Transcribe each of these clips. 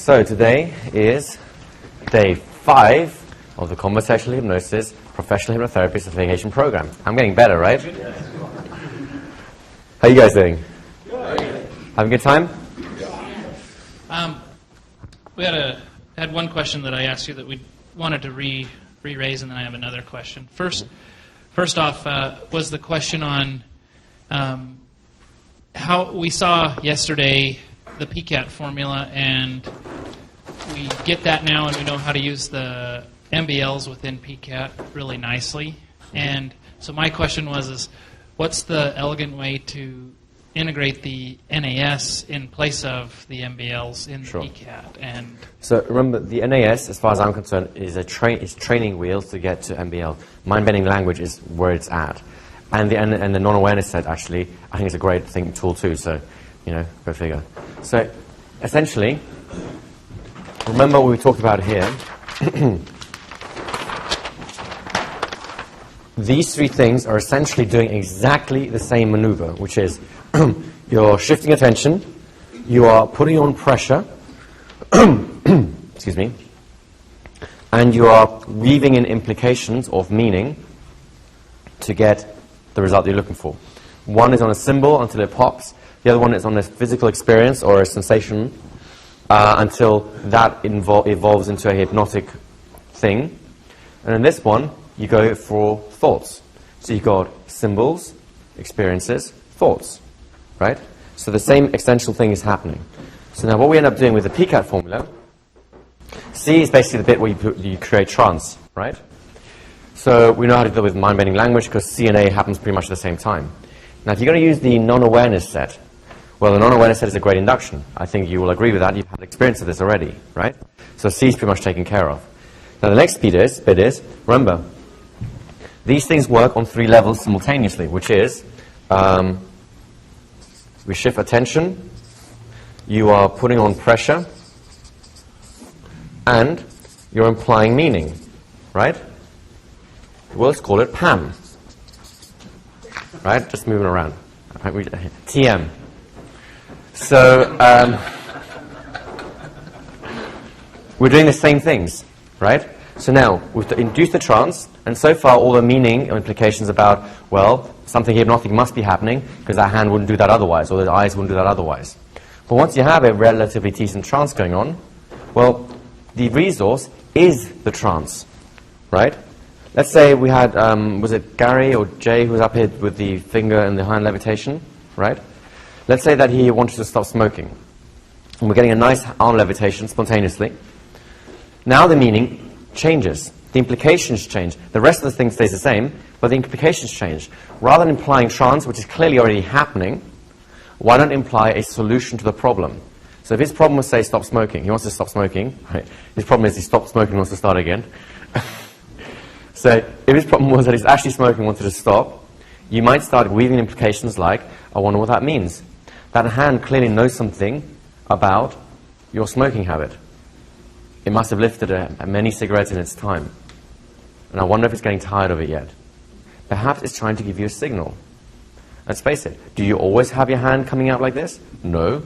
So today is day 5 of the Conversational Hypnosis Professional Hypnotherapy Certification Program. I'm getting better, right? How are you guys doing? Good. Having a good time? We had one question that I asked you that we wanted to re-raise, and then I have another question. First off, was the question on how we saw yesterday the PCAT formula, and we get that now, and we know how to use the MBLs within PCAT really nicely. And so my question was, what's the elegant way to integrate the NAS in place of the MBLs in the PCAT? And so remember, the NAS, as far as I'm concerned, is training wheels to get to MBL. Mind-bending language is where it's at. And the non-awareness set, actually, I think is a great tool too. So, go figure. So, essentially, remember what we talked about here. These three things are essentially doing exactly the same maneuver, which is you're shifting attention, you are putting on pressure, excuse me, and you are weaving in implications of meaning to get the result you're looking for. One is on a symbol until it pops, the other one is on a physical experience or a sensation until that evolves into a hypnotic thing. And in this one, you go for thoughts. So you've got symbols, experiences, thoughts, right? So the same essential thing is happening. So now what we end up doing with the PCAT formula, C is basically the bit where you create trance, right? So we know how to deal with mind-bending language because C and A happens pretty much at the same time. Now if you're going to use the non-awareness set, well, the non-awareness set is a great induction. I think you will agree with that. You've had experience of this already, right? So C is pretty much taken care of. Now the next bit is, remember, these things work on 3 levels simultaneously, which is we shift attention, you are putting on pressure, and you're implying meaning, right? Well, let's call it PAM, right? Just moving around. TM. So we're doing the same things, right? So now we've induced the trance, and so far all the meaning or implications about, well, something hypnotic must be happening because our hand wouldn't do that otherwise, or the eyes wouldn't do that otherwise. But once you have a relatively decent trance going on, well, the resource is the trance, right? Let's say we had, was it Gary or Jay who was up here with the finger and the hand levitation, right? Let's say that he wanted to stop smoking. And we're getting a nice arm levitation spontaneously. Now the meaning changes. The implications change. The rest of the thing stays the same, but the implications change. Rather than implying trance, which is clearly already happening, why not imply a solution to the problem? So if his problem was, say, stop smoking, he wants to stop smoking, right? His problem is he stopped smoking and wants to start again. So if his problem was that he's actually smoking and wanted to stop, you might start weaving implications like, I wonder what that means. That hand clearly knows something about your smoking habit. It must have lifted many cigarettes in its time. And I wonder if it's getting tired of it yet. Perhaps it's trying to give you a signal. Let's face it, do you always have your hand coming out like this? No.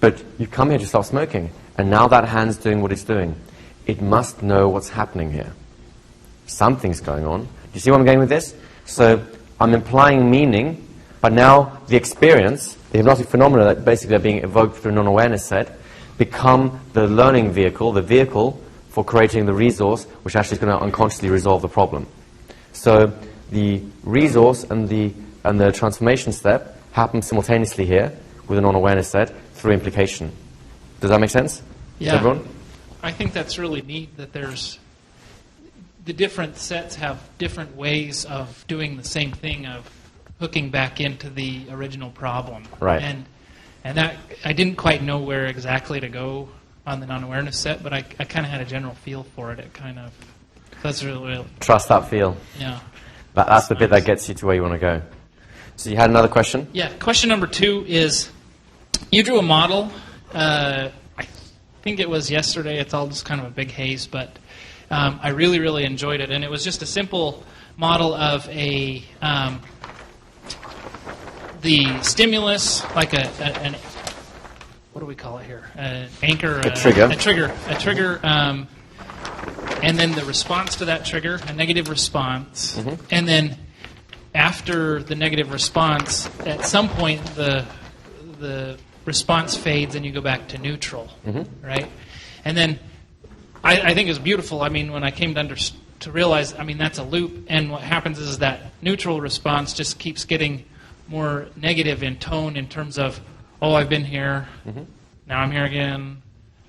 But you've come here to stop smoking, and now that hand's doing what it's doing. It must know what's happening here. Something's going on. Do you see where I'm going with this? So I'm implying meaning, but now the experience, the hypnotic phenomena that basically are being evoked through non-awareness set, become the learning vehicle, the vehicle for creating the resource, which actually is going to unconsciously resolve the problem. So the resource and the transformation step happen simultaneously here with a non-awareness set through implication. Does that make sense? Yeah. To everyone? I think that's really neat that the different sets have different ways of doing the same thing, of hooking back into the original problem. Right. And that, I didn't quite know where exactly to go on the non-awareness set, but I kind of had a general feel for it. It kind of, that's really... Trust that feel. Yeah. That's the bit that gets you to where you want to go. So you had another question? Yeah. Question number 2 is, you drew a model, I think it was yesterday, it's all just kind of a big haze, but I really, really enjoyed it. And it was just a simple model of the stimulus, like what do we call it here? An anchor, A trigger. A trigger, and then the response to that trigger, a negative response, and then after the negative response, at some point the response fades and you go back to neutral, right? And then I think it's beautiful. I mean, when I came to realize, I mean, that's a loop, and what happens is that neutral response just keeps getting more negative in tone in terms of, oh, I've been here, now I'm here again,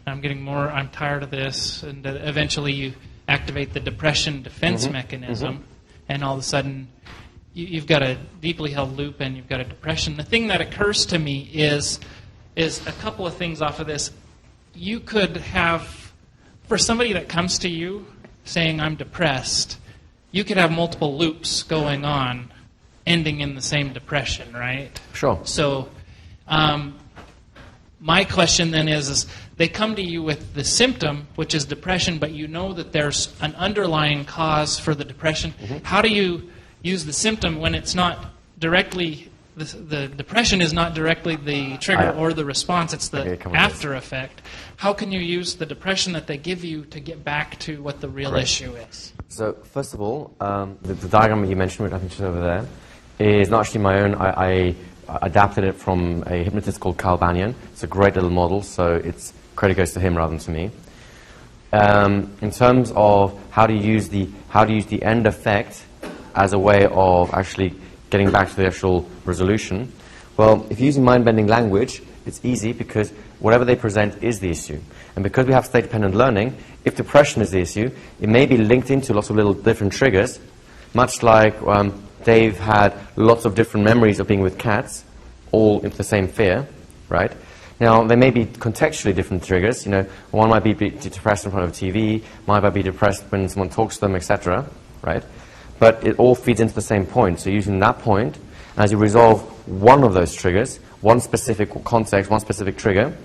I'm tired of this, and eventually you activate the depression defense mechanism, and all of a sudden you've got a deeply held loop and you've got a depression. The thing that occurs to me is a couple of things off of this. You could have, for somebody that comes to you saying, I'm depressed, you could have multiple loops going on, ending in the same depression, right? Sure. So my question then is they come to you with the symptom, which is depression, but you know that there's an underlying cause for the depression. How do you use the symptom when it's not directly, the depression is not directly the trigger or the response, it's the after effect. How can you use the depression that they give you to get back to what the real issue is? So, first of all, the diagram that you mentioned, which I think is over there, is not actually my own. I adapted it from a hypnotist called Carl Banyan. It's a great little model, so it's credit goes to him rather than to me. In terms of how to use the end effect as a way of actually getting back to the actual resolution, well, if you're using mind-bending language, it's easy because whatever they present is the issue. And because we have state-dependent learning, if depression is the issue, it may be linked into lots of little different triggers, much like Dave had lots of different memories of being with cats, all into the same fear, right? Now, they may be contextually different triggers. You know, one might be depressed in front of a TV, might be depressed when someone talks to them, etc., right? But it all feeds into the same point. So using that point, as you resolve one of those triggers, one specific context, one specific trigger,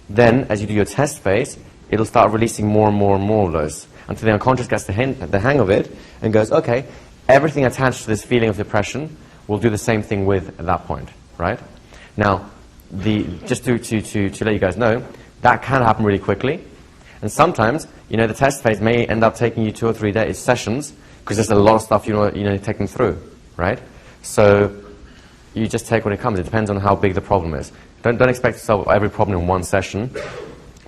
then as you do your test phase, it'll start releasing more and more and more of those until the unconscious gets the hang of it and goes, okay, everything attached to this feeling of depression will do the same thing with at that point, right? Now, just to let you guys know, that can happen really quickly. And sometimes, you know, the test phase may end up taking you 2 or 3 days sessions because there's a lot of stuff you know to take them through, right? So you just take when it comes. It depends on how big the problem is. Don't expect to solve every problem in one session.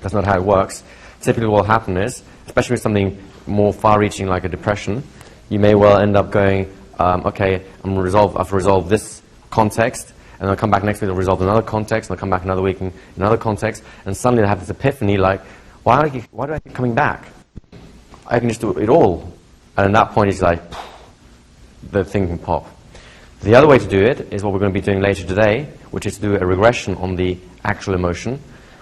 That's not how it works. Typically what will happen is, especially with something more far-reaching like a depression, you may well end up going, okay, I have to resolve this context, and I'll come back next week and resolve another context, and I'll come back another week in another context, and suddenly they have this epiphany like, why do I keep coming back? I can just do it all. And at that point, it's like, the thing can pop. The other way to do it is what we're going to be doing later today, which is to do a regression on the actual emotion,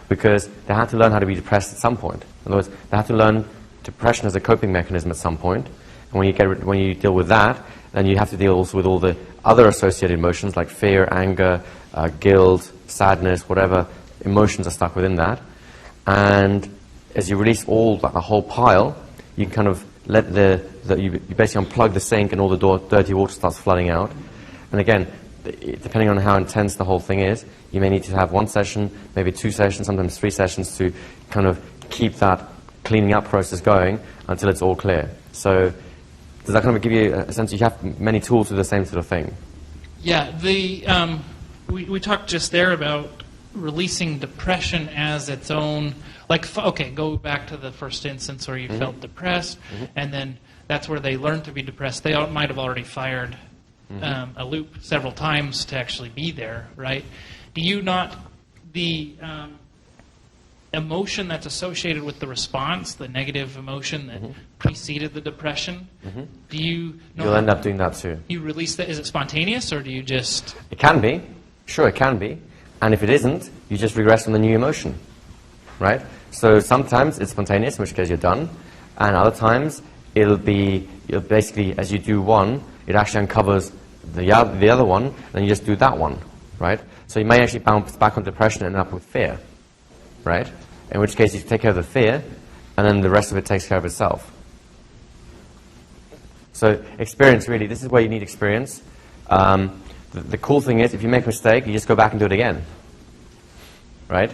because they had to learn how to be depressed at some point. In other words, they had to learn depression as a coping mechanism at some point. And when you deal with that, then you have to deal also with all the other associated emotions like fear, anger, guilt, sadness, whatever emotions are stuck within that. And as you release the whole pile, you kind of let you basically unplug the sink and all the dirty water starts flooding out. And again, depending on how intense the whole thing is, you may need to have 1 session, maybe 2 sessions, sometimes 3 sessions to kind of keep that cleaning up process going until it's all clear. So does that kind of give you a sense you have many tools to do the same sort of thing? Yeah, we talked just there about releasing depression as its own, like, okay, go back to the first instance where you felt depressed, and then that's where they learned to be depressed. They might have already fired a loop several times to actually be there, right? Do you not, the emotion that's associated with the response, the negative emotion that preceded the depression, do you know You'll end up doing that too. You release that? Is it spontaneous, or do you just... It can be. Sure, it can be. And if it isn't, you just regress on the new emotion, right? So sometimes it's spontaneous, in which case you're done. And other times, it'll basically, as you do one, it actually uncovers the other one, and then you just do that one, right? So you may actually bounce back on depression and end up with fear, right? In which case you take care of the fear, and then the rest of it takes care of itself. So experience, really, this is where you need experience. The cool thing is, if you make a mistake, you just go back and do it again, right?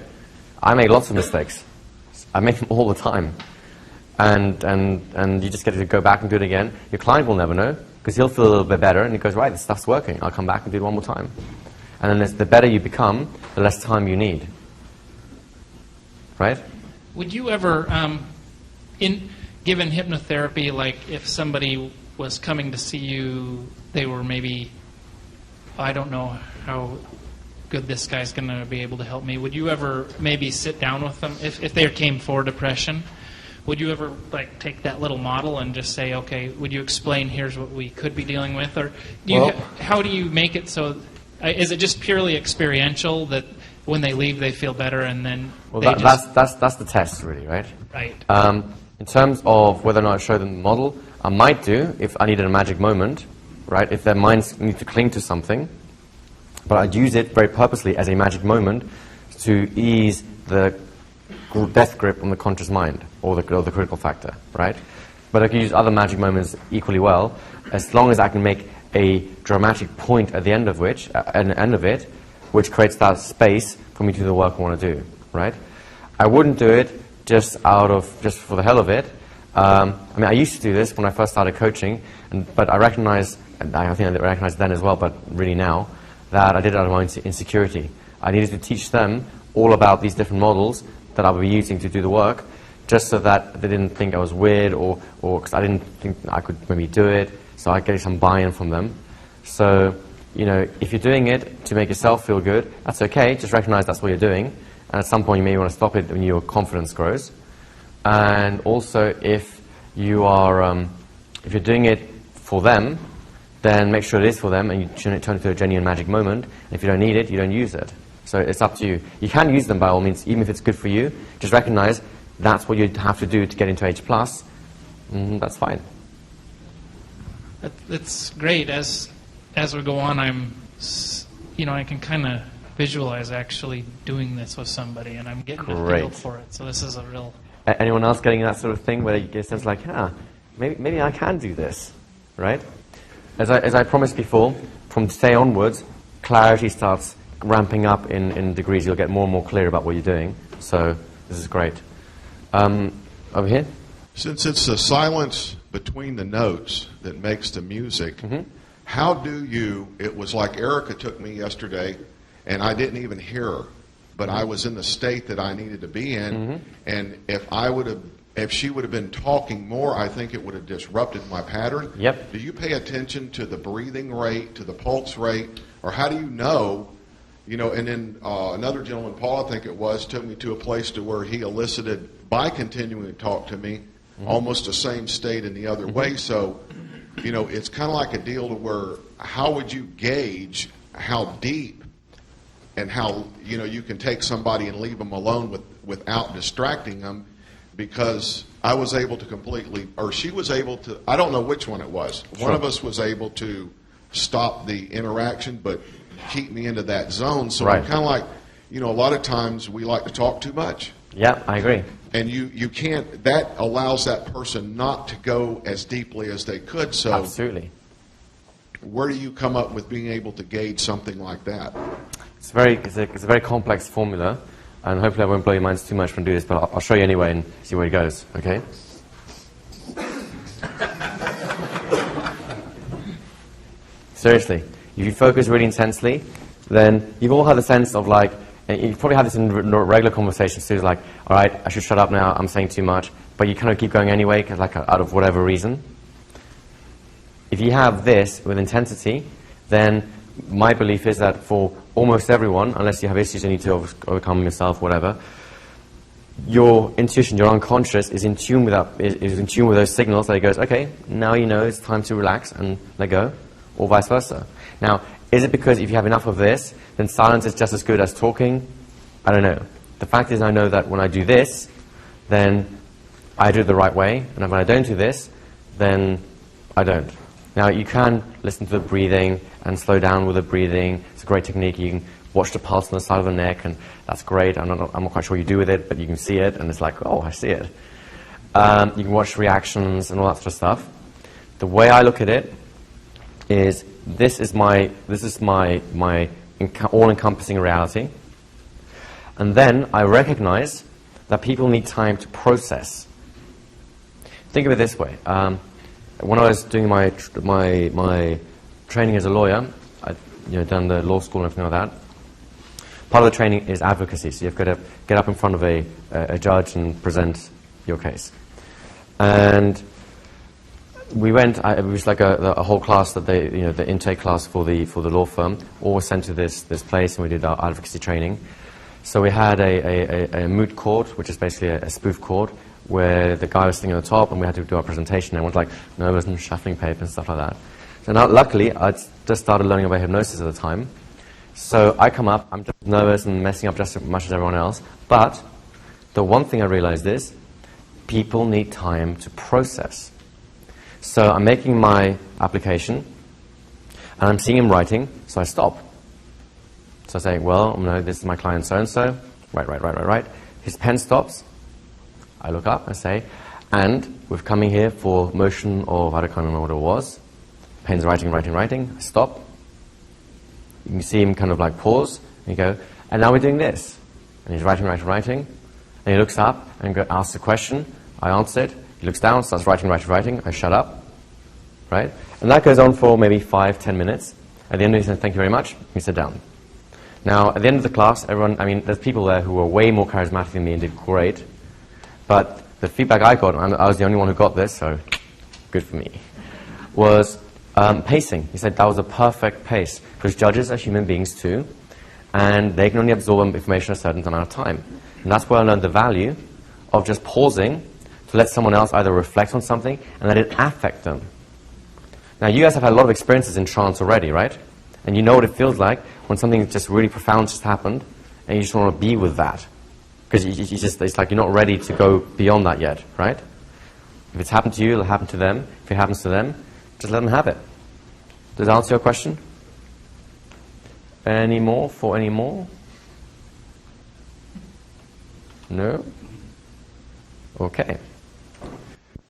I make lots of mistakes. I make them all the time. And you just get to go back and do it again. Your client will never know, because he'll feel a little bit better, and he goes, right, this stuff's working. I'll come back and do it one more time. And then the better you become, the less time you need. Right? Would you ever, given hypnotherapy, like if somebody was coming to see you, they were maybe, I don't know how good this guy's going to be able to help me. Would you ever maybe sit down with them if they came for depression? Would you ever like take that little model and just say, okay, would you explain here's what we could be dealing with, or how do you make it so? Is it just purely experiential that when they leave they feel better and then? Well, that's the test, really, right? Right. In terms of whether or not I show them the model, I might do if I needed a magic moment, right? If their minds need to cling to something. But I'd use it very purposely as a magic moment to ease the death grip on the conscious mind, or the critical factor, right? But I can use other magic moments equally well, as long as I can make a dramatic point at the end of it, which creates that space for me to do the work I want to do, right? I wouldn't do it just for the hell of it. I mean, I used to do this when I first started coaching, but I recognized, and I think I recognized then as well, but really now, that I did it out of my insecurity. I needed to teach them all about these different models that I would be using to do the work, just so that they didn't think I was weird, or because I didn't think I could maybe do it, so I get some buy-in from them. So, if you're doing it to make yourself feel good, that's okay, just recognize that's what you're doing, and at some point you may want to stop it when your confidence grows. And also, if you're doing it for them, then make sure it is for them, and you turn it into a genuine magic moment. And if you don't need it, you don't use it. So it's up to you. You can use them by all means, even if it's good for you. Just recognize that's what you have to do to get into H+. That's fine. That's great. As we go on, I can kind of visualize actually doing this with somebody, and I'm getting a feel for it. So this is a real... Anyone else getting that sort of thing where you get a sense like, maybe I can do this, right? As I promised before, from today onwards, clarity starts ramping up in degrees. You'll get more and more clear about what you're doing. So this is great. Over here? Since it's the silence between the notes that makes the music, how do you, it was like Erica took me yesterday, and I didn't even hear her, but I was in the state that I needed to be in, and if she would have been talking more, I think it would have disrupted my pattern. Yep. Do you pay attention to the breathing rate, to the pulse rate, or how do you know? And then another gentleman, Paul, I think it was, took me to a place to where he elicited, by continuing to talk to me, almost the same state in the other way. So, it's kind of like a deal to where, how would you gauge how deep and how, you can take somebody and leave them alone without distracting them? Because I was able to completely, or she was able to, I don't know which one it was. One of us was able to stop the interaction, but keep me into that zone. So I'm kind of like, a lot of times we like to talk too much. Yeah, I agree. And you can't, that allows that person not to go as deeply as they could. So absolutely. Where do you come up with being able to gauge something like that? It's a very complex formula. And hopefully I won't blow your minds too much when I do this, but I'll show you anyway and see where it goes, okay? Seriously, if you focus really intensely, then you've all had the sense of like, and you probably have this in regular conversations too, it's like, all right, I should shut up now, I'm saying too much, but you kind of keep going anyway, cause like out of whatever reason. If you have this with intensity, then my belief is that for almost everyone, unless you have issues you need to overcome yourself, whatever, your intuition, your unconscious is in tune with those signals that it goes, okay, now you know it's time to relax and let go, or vice versa. Now, is it because if you have enough of this, then silence is just as good as talking? I don't know. The fact is I know that when I do this, then I do it the right way, and when I don't do this, then I don't. Now, you can listen to the breathing and slow down with the breathing. It's a great technique. You can watch the pulse on the side of the neck, and that's great. I'm not quite sure what you do with it, but you can see it, and it's like, oh, I see it. You can watch reactions and all that sort of stuff. The way I look at it is this is my all-encompassing reality, And then I recognize that people need time to process. Think of it this way. When I was doing my training as a lawyer, I'd done the law school and everything like that. Part of the training is advocacy, so you've got to get up in front of a judge and present your case. And we went. It was like a whole class that the intake class for the law firm, all was sent to this place, and we did our advocacy training. So we had a moot court, which is basically a spoof court, where the guy was sitting on the top, and we had to do our presentation. And I was like nervous and shuffling paper and stuff like that. So now, luckily, I'd just started learning about hypnosis at the time. So I come up, I'm just nervous and messing up just as much as everyone else. But the one thing I realized is people need time to process. So I'm making my application, and I'm seeing him writing, so I stop. So I say, well, this is my client so-and-so. Right. His pen stops. I look up, I say, and we're coming here for motion of, I can't remember what it was. Pen's writing. I stop. You can see him kind of like pause, and you go, and now we're doing this. And he's writing. And he looks up and asks a question. I answer it. He looks down, starts writing. I shut up. Right? And that goes on for maybe 5-10 minutes. At the end, he says, thank you very much. You sit down. Now, at the end of the class, there's people there who were way more charismatic than me and did great. But the feedback I got, and I was the only one who got this, so good for me, was pacing. He said that was a perfect pace, because judges are human beings too, and they can only absorb information a certain amount of time. And that's where I learned the value of just pausing to let someone else either reflect on something and let it affect them. Now, you guys have had a lot of experiences in trance already, right? And you know what it feels like when something just really profound just happened, and you just want to be with that. Because it's like you're not ready to go beyond that yet, right? If it's happened to you, it'll happen to them. If it happens to them, just let them have it. Does that answer your question? Any more? No? Okay.